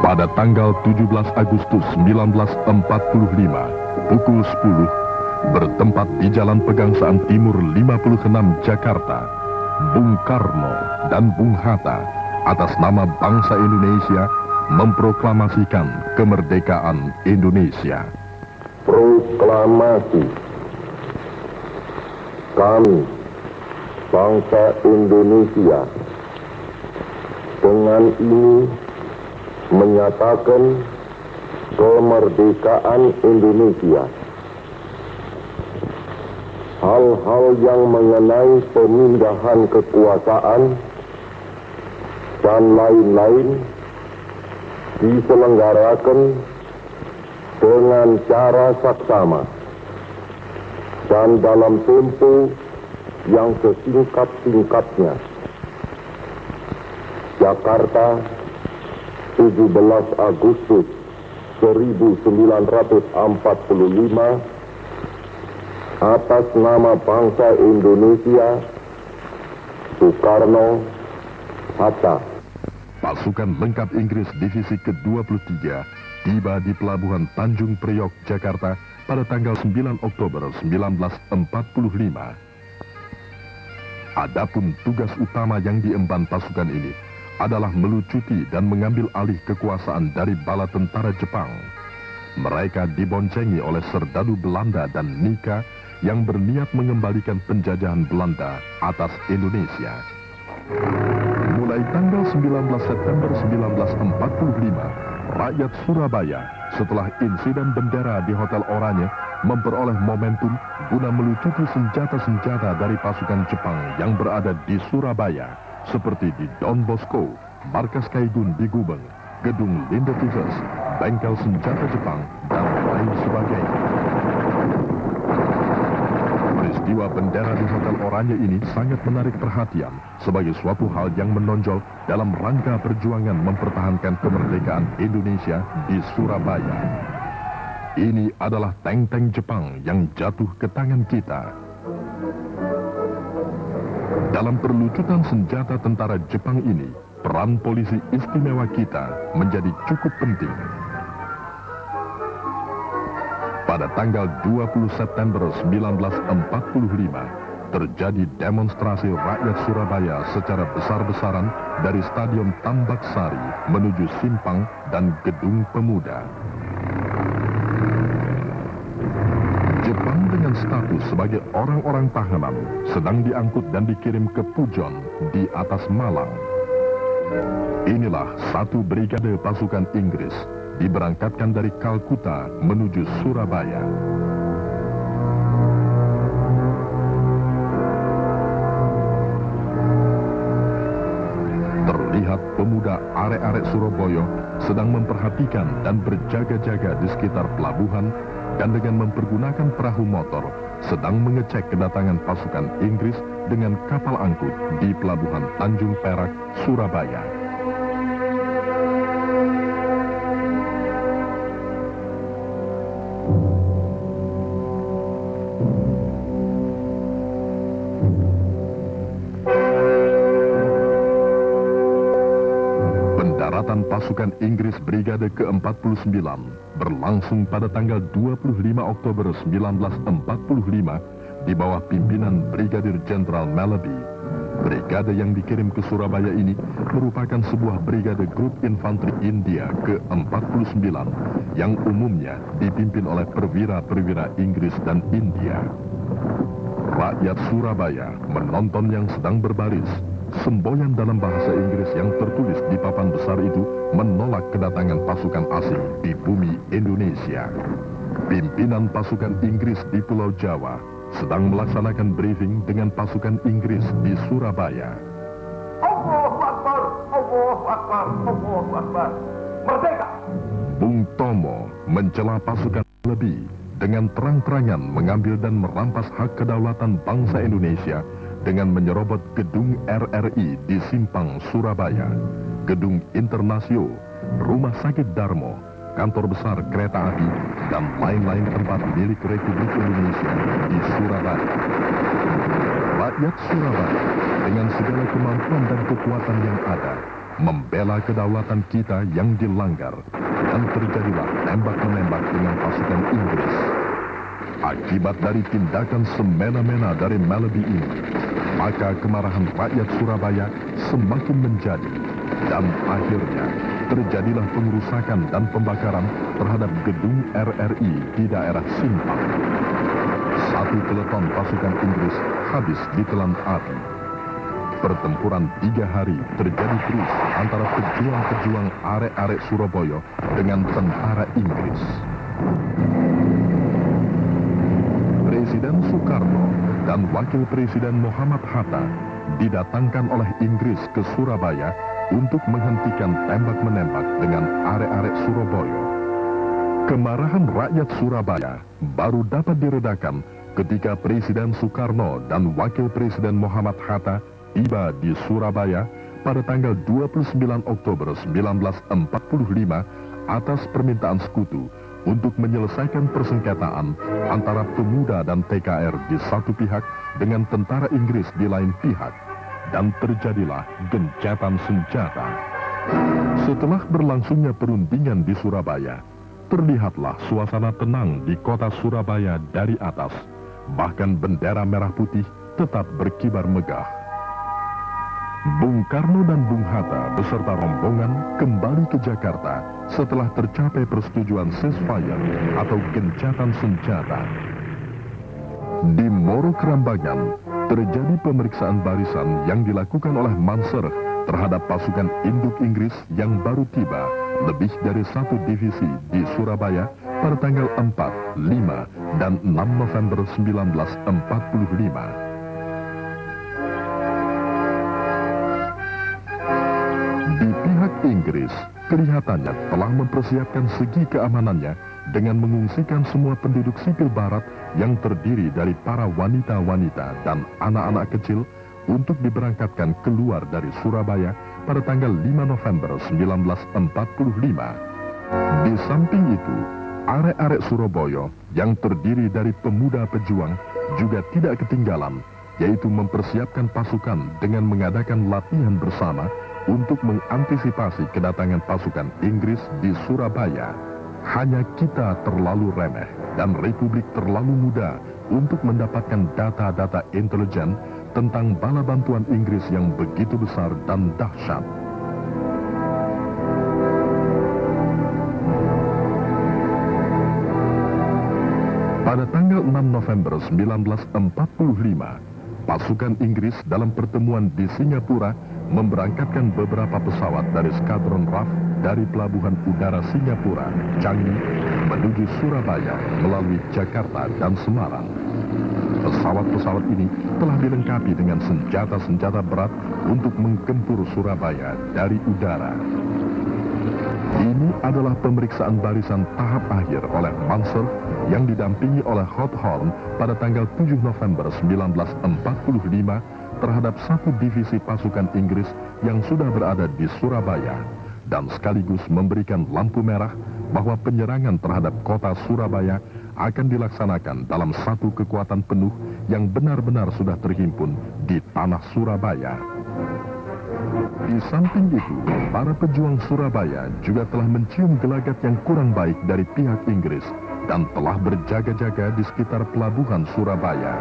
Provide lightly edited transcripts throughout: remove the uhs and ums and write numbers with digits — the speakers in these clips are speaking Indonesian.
Pada tanggal 17 Agustus 1945, pukul 10, bertempat di Jalan Pegangsaan Timur 56 Jakarta, Bung Karno dan Bung Hatta atas nama bangsa Indonesia memproklamasikan kemerdekaan Indonesia. Proklamasi. Kami, bangsa Indonesia, dengan ini menyatakan kemerdekaan Indonesia. Hal-hal yang mengenai pemindahan kekuasaan dan lain-lain diselenggarakan dengan cara saksama dan dalam tempo yang sesingkat-singkatnya. Jakarta, 17 Agustus 1945, atas nama bangsa Indonesia, Soekarno, Hatta. Pasukan lengkap Inggris Divisi ke-23 tiba di Pelabuhan Tanjung Priok, Jakarta pada tanggal 9 Oktober 1945. Adapun tugas utama yang diemban pasukan ini adalah melucuti dan mengambil alih kekuasaan dari bala tentara Jepang. Mereka diboncengi oleh serdadu Belanda dan Nika yang berniat mengembalikan penjajahan Belanda atas Indonesia. Mulai tanggal 19 September 1945, rakyat Surabaya setelah insiden bendera di Hotel Oranye memperoleh momentum guna melucuti senjata-senjata dari pasukan Jepang yang berada di Surabaya, seperti di Don Bosco, markas Kaigun di Gubeng, gedung Linde Tivers, bengkel senjata Jepang, dan lain sebagainya. Peristiwa bendera di Hotel Oranye ini sangat menarik perhatian sebagai suatu hal yang menonjol dalam rangka perjuangan mempertahankan kemerdekaan Indonesia di Surabaya. Ini adalah tank-tank Jepang yang jatuh ke tangan kita. Dalam perlucutan senjata tentara Jepang ini, peran polisi istimewa kita menjadi cukup penting. Pada tanggal 20 September 1945, terjadi demonstrasi rakyat Surabaya secara besar-besaran dari Stadion Tambak Sari menuju Simpang dan Gedung Pemuda. Jepang dengan status sebagai orang-orang tahanan sedang diangkut dan dikirim ke Pujon di atas Malang. Inilah satu brigade pasukan Inggris diberangkatkan dari Kalkuta menuju Surabaya. Terlihat pemuda arek-arek Surabaya sedang memperhatikan dan berjaga-jaga di sekitar pelabuhan dan dengan mempergunakan perahu motor sedang mengecek kedatangan pasukan Inggris dengan kapal angkut di Pelabuhan Tanjung Perak, Surabaya. Pendaratan pasukan Inggris Brigade ke-49 berlangsung pada tanggal 25 Oktober 1945 di bawah pimpinan Brigadir Jenderal Malaby. Brigade yang dikirim ke Surabaya ini merupakan sebuah brigade grup infanteri India ke-49 yang umumnya dipimpin oleh perwira-perwira Inggris dan India. Rakyat Surabaya menonton yang sedang berbaris. Semboyan dalam bahasa Inggris yang tertulis di papan besar itu menolak kedatangan pasukan asing di bumi Indonesia. Pimpinan pasukan Inggris di Pulau Jawa sedang melaksanakan briefing dengan pasukan Inggris di Surabaya. Allahu Akbar, Allahu Akbar, Allahu Akbar. Merdeka! Bung Tomo mencela pasukan lebih dengan terang-terangan mengambil dan merampas hak kedaulatan bangsa Indonesia dengan menyerobot gedung RRI di Simpang, Surabaya, gedung Internasio, Rumah Sakit Darmo, kantor besar kereta api, dan lain-lain tempat milik Republik Indonesia di Surabaya. Rakyat Surabaya dengan segala kemampuan dan kekuatan yang ada membela kedaulatan kita yang dilanggar, dan terjadilah tembak-menembak dengan pasukan Inggris. Akibat dari tindakan semena-mena dari Malaby ini, maka kemarahan rakyat Surabaya semakin menjadi, dan akhirnya terjadilah pengerusakan dan pembakaran terhadap gedung RRI di daerah Simpang. 1 peleton pasukan Inggris habis ditelan api. Pertempuran 3 hari terjadi terus antara pejuang-pejuang arek-arek Surabaya dengan tentara Inggris. Presiden Soekarno dan Wakil Presiden Muhammad Hatta didatangkan oleh Inggris ke Surabaya untuk menghentikan tembak-menembak dengan arek-arek Surabaya. Kemarahan rakyat Surabaya baru dapat diredakan ketika Presiden Soekarno dan Wakil Presiden Muhammad Hatta tiba di Surabaya pada tanggal 29 Oktober 1945 atas permintaan sekutu untuk menyelesaikan persengketaan antara pemuda dan TKR di satu pihak dengan tentara Inggris di lain pihak, dan terjadilah gencatan senjata. Setelah berlangsungnya perundingan di Surabaya, terlihatlah suasana tenang di kota Surabaya dari atas, bahkan bendera merah putih tetap berkibar megah. Bung Karno dan Bung Hatta beserta rombongan kembali ke Jakarta setelah tercapai persetujuan ceasefire atau gencatan senjata. Di Moro Krambangan terjadi pemeriksaan barisan yang dilakukan oleh Manser terhadap pasukan induk Inggris yang baru tiba lebih dari 1 divisi di Surabaya pada tanggal 4, 5, dan 6 November 1945. Di pihak Inggris, kelihatannya telah mempersiapkan segi keamanannya dengan mengungsikan semua penduduk sipil barat yang terdiri dari para wanita-wanita dan anak-anak kecil untuk diberangkatkan keluar dari Surabaya pada tanggal 5 November 1945. Di samping itu, arek-arek Surabaya yang terdiri dari pemuda pejuang juga tidak ketinggalan, yaitu mempersiapkan pasukan dengan mengadakan latihan bersama untuk mengantisipasi kedatangan pasukan Inggris di Surabaya. Hanya kita terlalu remeh dan Republik terlalu muda untuk mendapatkan data-data intelijen tentang bala bantuan Inggris yang begitu besar dan dahsyat. Pada tanggal 6 November 1945, pasukan Inggris dalam pertemuan di Singapura memberangkatkan beberapa pesawat dari Skadron RAF dari Pelabuhan Udara Singapura, Changi, menuju Surabaya melalui Jakarta dan Semarang. Pesawat-pesawat ini telah dilengkapi dengan senjata-senjata berat untuk menggempur Surabaya dari udara. Ini adalah pemeriksaan barisan tahap akhir oleh Manser yang didampingi oleh Hawthorne pada tanggal 7 November 1945 terhadap 1 divisi pasukan Inggris yang sudah berada di Surabaya, dan sekaligus memberikan lampu merah bahwa penyerangan terhadap kota Surabaya akan dilaksanakan dalam 1 kekuatan penuh yang benar-benar sudah terhimpun di tanah Surabaya. Di samping itu, para pejuang Surabaya juga telah mencium gelagat yang kurang baik dari pihak Inggris dan telah berjaga-jaga di sekitar pelabuhan Surabaya.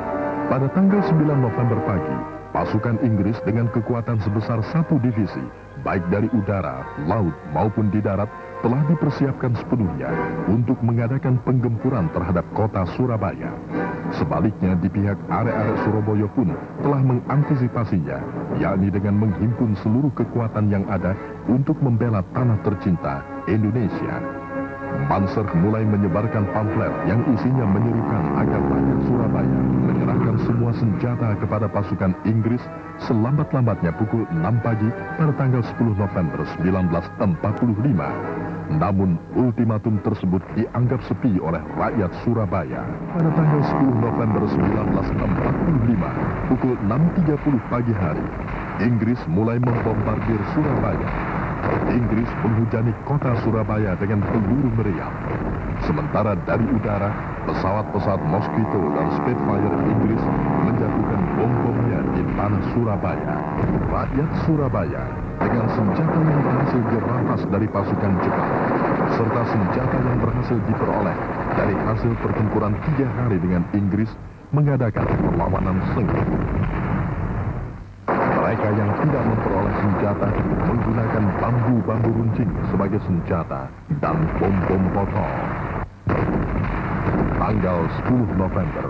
Pada tanggal 9 November pagi, pasukan Inggris dengan kekuatan sebesar 1 divisi, baik dari udara, laut maupun di darat, telah dipersiapkan sepenuhnya untuk mengadakan penggempuran terhadap kota Surabaya. Sebaliknya di pihak arek-arek Surabaya pun telah mengantisipasinya, yakni dengan menghimpun seluruh kekuatan yang ada untuk membela tanah tercinta Indonesia. Manser mulai menyebarkan pamflet yang isinya menyerukan agar rakyat Surabaya menyerahkan semua senjata kepada pasukan Inggris selambat-lambatnya pukul 6 pagi pada tanggal 10 November 1945. Namun ultimatum tersebut dianggap sepi oleh rakyat Surabaya. Pada tanggal 10 November 1945 pukul 6.30 pagi hari, Inggris mulai membombardir Surabaya. Inggris menghujani kota Surabaya dengan peluru meriam. Sementara dari udara, pesawat-pesawat Mosquito dan Spitfire Inggris menjatuhkan bom-bomnya di tanah Surabaya. Rakyat Surabaya dengan senjata yang berhasil dirampas dari pasukan Jepang, serta senjata yang berhasil diperoleh dari hasil pertempuran 3 hari dengan Inggris mengadakan perlawanan sengit. Mereka yang tidak memperoleh senjata menggunakan bambu-bambu runcing sebagai senjata dan bom-bom botol. Tanggal 10 November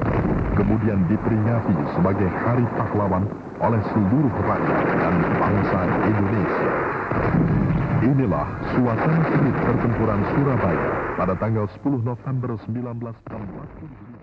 kemudian diperingati sebagai Hari Pahlawan oleh seluruh rakyat dan bangsa Indonesia. Inilah suasana sengit pertempuran Surabaya pada tanggal 10 November 1945.